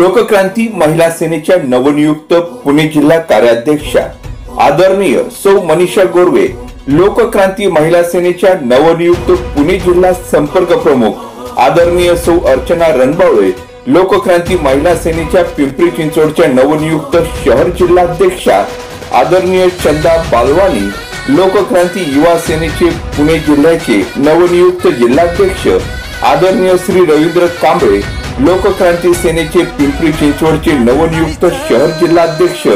लोकक्रांती महिला सेनेच्या नवनियुक्त पुणे जिल्हा कार्याध्यक्षा आदरणीय सौ मनीषा गोरवे, लोकक्रांती महिला सेनेच्या नवनियुक्त पुणे जिल्हा संपर्क प्रमुख आदरणीय सौ अर्चना रणबावळे, लोकक्रांती महिला सेनेच्या पिंपरी चिंचवडच्या नवनियुक्त शहर जिल्हाध्यक्षा आदरणीय चंदा बालवानी, लोकक्रांती युवा सेनेचे पुणे जिल्ह्याचे नवनियुक्त जिल्हाध्यक्ष आदरणीय श्री रवींद्र कांबळे, लोकक्रांती सेनेचे पिंपरी चिंचवडचे नवनियुक्त शहर जिल्हाध्यक्ष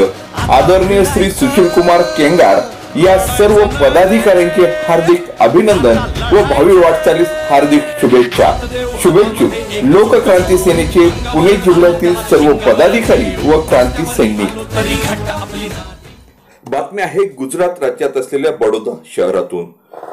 आदरणीय श्री सुशील कुमार केंगार या सर्व पदाधिकाऱ्यांचे हार्दिक अभिनंदन व भावी वाटचालीस हार्दिक शुभेच्छा। शुभेच्छुक लोकक्रांती सेनेचे पुणे जिल्ह्यातील सर्व पदाधिकारी व क्रांती सैनिक। बातमी आहे गुजरात राज्यात असलेल्या बडोदा शहरातून।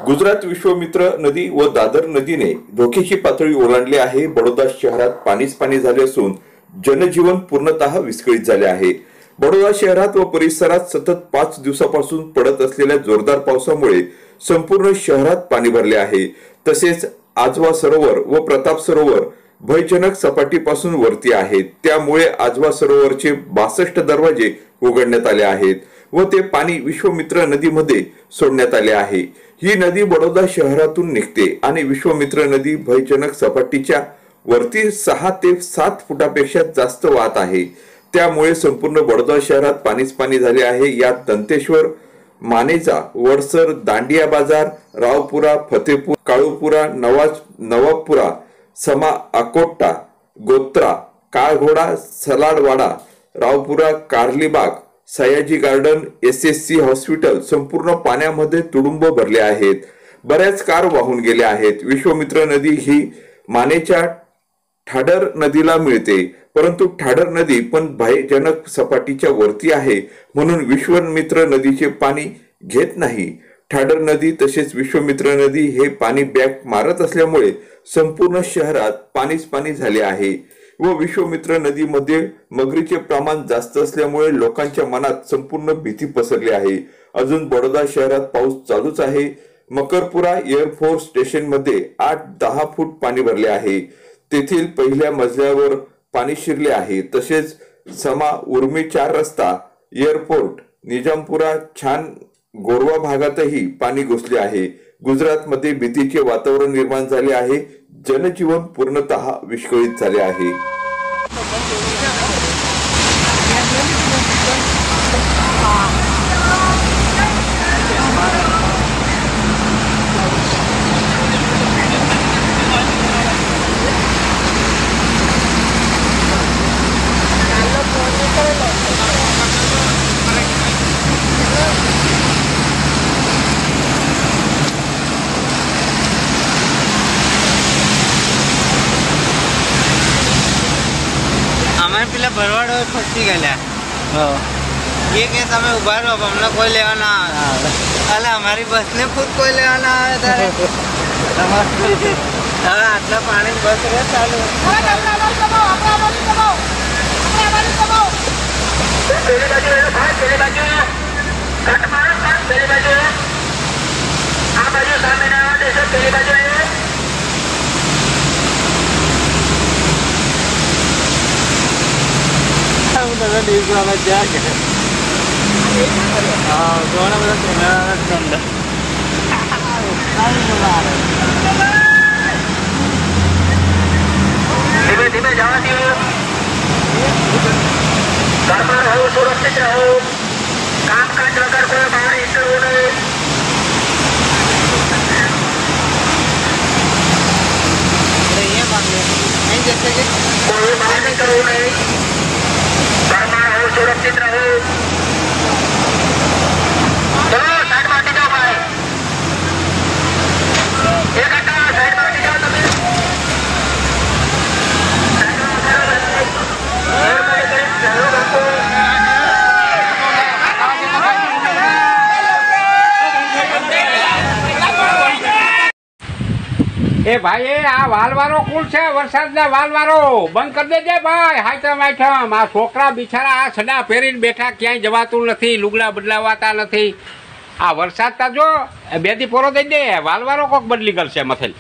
गुजरात विश्वमित्र नदी व दादर नदीने धोक्याची पातळी ओलांडली आहे। बडोदा शहरात पाणी झाले असून जनजीवन पूर्णतः विस्कळीत झाले आहे। बडोदा शहरात व परिसरात सतत 5 दिवसापासून पडत असलेल्या जोरदार पावसामुळे संपूर्ण शहरात पाणी भरले आहे। तसेच आजवा सरोवर व प्रताप सरोवर भयजनक सपाटीपासून वरती आहेत। त्यामुळे आजवा सरोवरचे 62 दरवाजे उघडण्यात आले आहेत व ते पाणी विश्वमित्र नदीमध्ये सोडण्यात आले आहे। ही नदी बडोदा शहरातून निघते आणि विश्वमित्र नदी भयजनक सपाटीच्या वरती 6 ते 7 फुटापेक्षा जास्त वाहत आहे। त्यामुळे संपूर्ण बडोदा शहरात पाणी झाले आहे। यात दंतेश्वर, मानेजा, वडसर, दांडिया बाजार, Raopura, Fatehpur, काळूपुरा, Nawabpura, Sama, Akota, Gotra, Kalaghoda, Saladwada, Raopura, Karelibaug, Sayaji garden, SSC hospital संपूर्ण पाण्यामध्ये तुडुंब भरले आहेत। बऱ्याच कार वाहून गेल्या आहेत। विश्वमित्र नदी ही मानेच्या ठाडर नदीला मिळते, परंतु ठाडर नदी पण भयजनक सपाटीच्या वरती आहे म्हणून विश्वमित्र नदीचे पाणी घेत नाही। ठाडर नदी तसेच विश्वमित्र नदी हे पाणी बॅक मारत असल्यामुळे संपूर्ण शहरात पाणी झाले आहे व विश्वमित्र नदीमध्ये मगरीचे प्रमाण जास्त असल्यामुळे लोकांच्या मनात संपूर्ण भीती पसरली आहे। अजून बडोदा शहरात पाऊस चालूच आहे। मकरपुरा एअरफोर्स स्टेशन मध्ये 8-10 फूट पाणी भरले आहे। तेथील पहिल्या मजल्यावर पाणी शिरले आहे। तसेच समा, उर्मी 4 रस्ता, एअरपोर्ट, निजामपुरा, छान, गोरवा भागातही पाणी घुसले आहे। गुजरात मध्ये भीतीचे वातावरण निर्माण झाले आहे। जनजीवन पूर्णतः विस्कळीत झाले आहे। પેલા ભરવાડ ફસી ગયેલા ये केस हमें उभा रहो, हमने कोई लेवा ना अरे हमारी बस ने खुद कोई लेवा ना आवे तारे आटला पानी बस रे चालू जाके ઘણા બધા કેમેરા ધંધા ધીમે ધીમે જવા દો। ઘરમાં રહો, સુરક્ષિત રહો, કામકાજ વગર કોઈ બહાર નીકળવું નહીં। કોઈ બહાર નીકળવું નહીં। ઘરમાં રહો, સુરક્ષિત રહો। ए भाई आ वालवारो कुल छे वरसादना वालवारो बंद कर देजे भाई। हाइटम आ छोकरा बिचारा आ सडा फेरीने बैठा, क्यांय जवातुं नथी, लुगड़ा बदलावाता नथी। आ वरसाद ता जो बेदी पोरो दई दे, वालवारो कोक बदली करशे मथेल।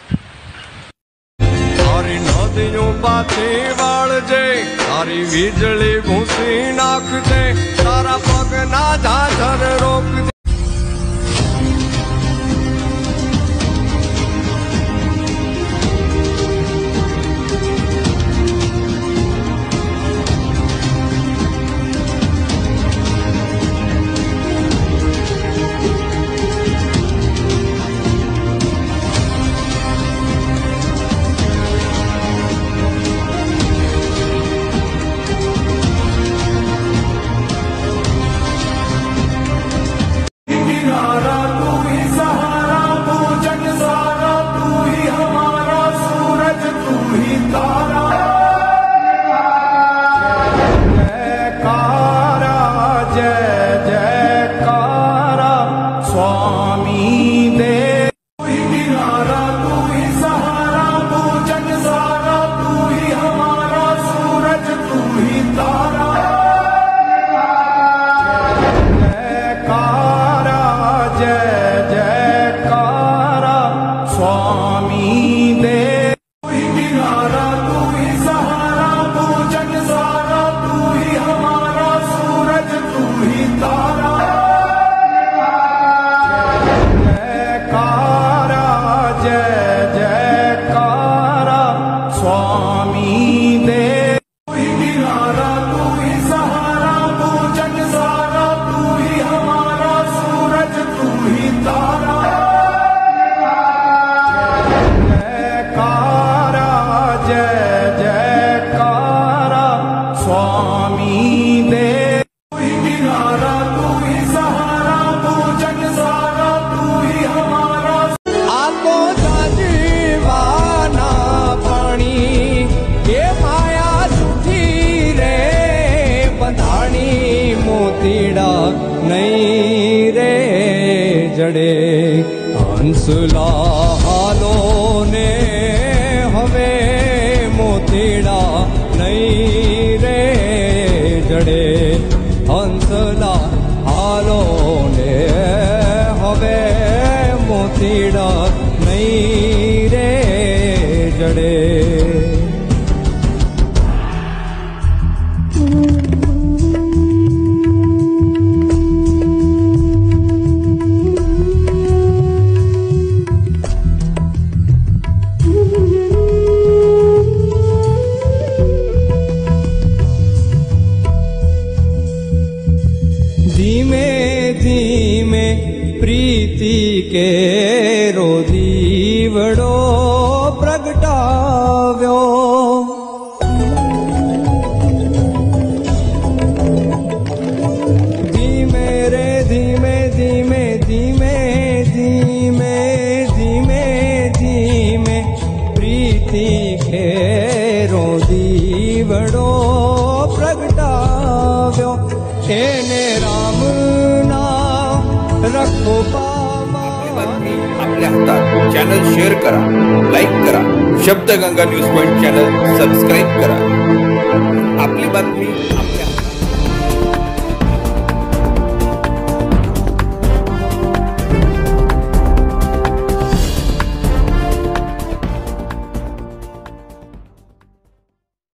નદીઓ પાછી વાળજે તારી વીજળી ભૂસી નાખજે તારા પગના ઝાઝર રોકજે नहीं रे जड़े हंसला हालो ने हवे मोतीड़ा नहीं रे जड़े हंसला हालो ने हवे मोतीड़ा नहीं रे जड़े धीमे धीमे प्रीति के रोदीवड़ो प्रगटाव्यो धीमे रे धीमे धीमे धीमे धीमे धीमे धीमे प्रीति के रोदीवड़ो प्रगटाव्यो एने राम नाम रखो आपल्या हातात चॅनल शेअर करा, लाईक करा, Shabdganga news point channel subscribe करा.